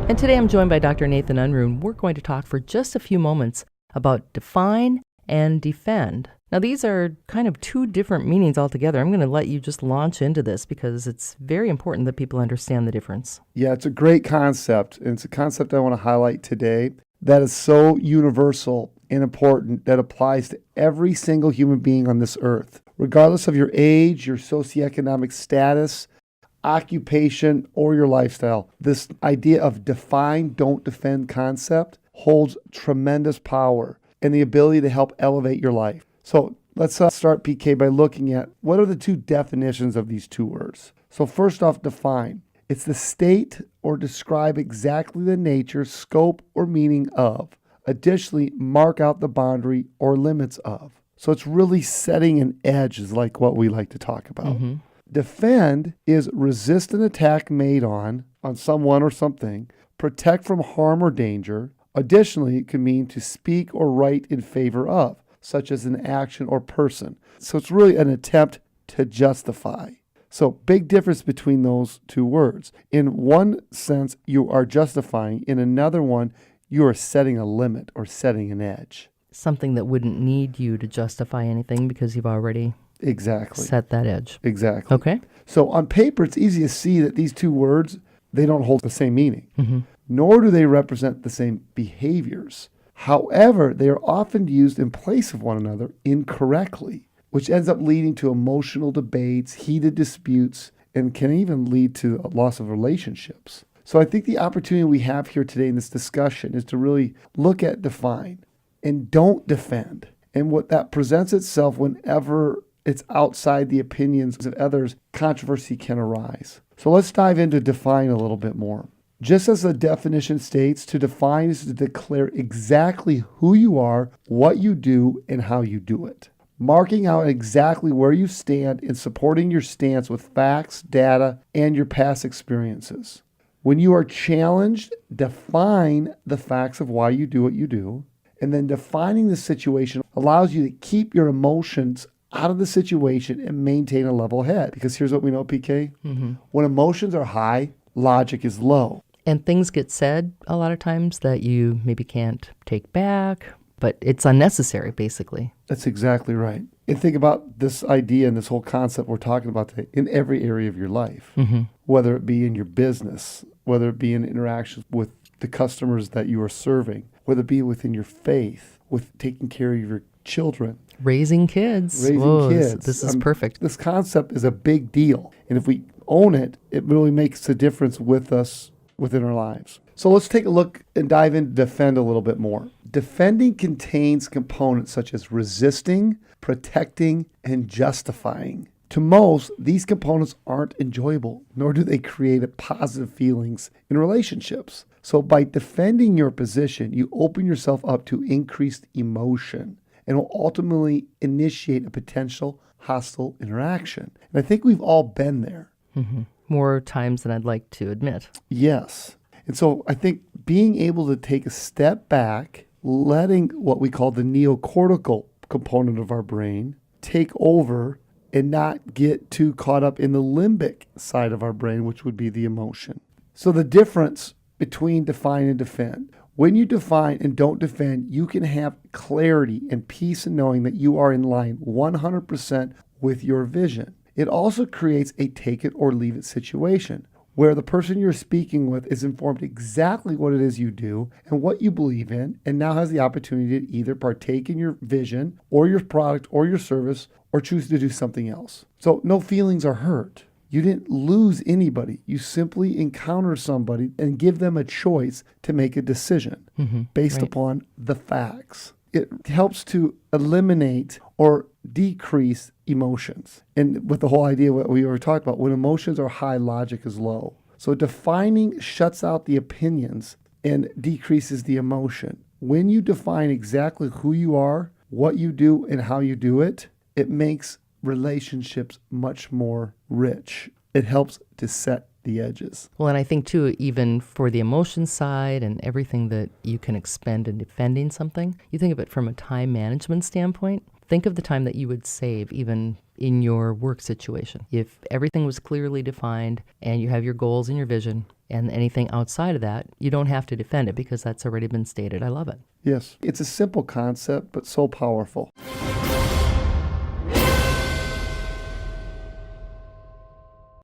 And today I'm joined by Dr. Nathan Unruh. We're going to talk for just a few moments about define and defend. Now, these are kind of two different meanings altogether. I'm going to let you just launch into this because it's very important that people understand the difference. Yeah, it's a great concept, and it's a concept I want to highlight today that is so universal and important that applies to every single human being on this earth, regardless of your age, your socioeconomic status, occupation, or your lifestyle. This idea of define, don't defend concept holds tremendous power and the ability to help elevate your life. So let's start, PK, by looking at what are the two definitions of these two words. So first off, define. It's the state or describe exactly the nature, scope, or meaning of. Additionally, mark out the boundary or limits of. So it's really setting an edge is like what we like to talk about. Mm-hmm. Defend is resist an attack made on someone or something, protect from harm or danger. Additionally, it can mean to speak or write in favor of, such as an action or person. So it's really an attempt to justify. So big difference between those two words. In one sense, you are justifying. In another one, you are setting a limit or setting an edge. Something that wouldn't need you to justify anything because you've already set that edge. Exactly. Okay. So on paper, it's easy to see that these two words, they don't hold the same meaning, Mm-hmm. nor do they represent the same behaviors. However, they are often used in place of one another incorrectly, which ends up leading to emotional debates, heated disputes, and can even lead to a loss of relationships. So I think the opportunity we have here today in this discussion is to really look at define and don't defend. And what that presents itself whenever it's outside the opinions of others, controversy can arise. So let's dive into define a little bit more. Just as the definition states, to define is to declare exactly who you are, what you do, and how you do it. Marking out exactly where you stand and supporting your stance with facts, data, and your past experiences. When you are challenged, define the facts of why you do what you do. And then defining the situation allows you to keep your emotions out of the situation and maintain a level head. Because here's what we know, PK. Mm-hmm. When emotions are high, logic is low. And things get said a lot of times that you maybe can't take back, but it's unnecessary, basically. That's exactly right. And think about this idea and this whole concept we're talking about today in every area of your life, Mm-hmm. whether it be in your business, whether it be in interactions with the customers that you are serving, whether it be within your faith, with taking care of your children. Raising kids. This is perfect. This concept is a big deal. And if we own it, it really makes a difference with us within our lives. So let's take a look and dive into defend a little bit more. Defending contains components such as resisting, protecting, and justifying. To most, these components aren't enjoyable, nor do they create positive feelings in relationships. So by defending your position, you open yourself up to increased emotion and will ultimately initiate a potential hostile interaction. And I think we've all been there. Mm-hmm. More times than I'd like to admit. Yes. And so I think being able to take a step back, letting what we call the neocortical component of our brain take over and not get too caught up in the limbic side of our brain, which would be the emotion. So the difference between define and defend. When you define and don't defend, you can have clarity and peace in knowing that you are in line 100% with your vision. It also creates a take it or leave it situation where the person you're speaking with is informed exactly what it is you do and what you believe in, and now has the opportunity to either partake in your vision or your product or your service or choose to do something else. So no feelings are hurt. You didn't lose anybody. You simply encounter somebody and give them a choice to make a decision based upon the facts. It helps to eliminate or decrease emotions. And with the whole idea what we already talked about, when emotions are high, logic is low. So defining shuts out the opinions and decreases the emotion. When you define exactly who you are, what you do, and how you do it, it makes relationships much more rich. It helps to set the edges. Well, and I think, too, even for the emotion side and everything that you can expend in defending something, you think of it from a time management standpoint. Think of the time that you would save even in your work situation. If everything was clearly defined and you have your goals and your vision, And anything outside of that, you don't have to defend it because that's already been stated. I love it. Yes. It's a simple concept, but so powerful.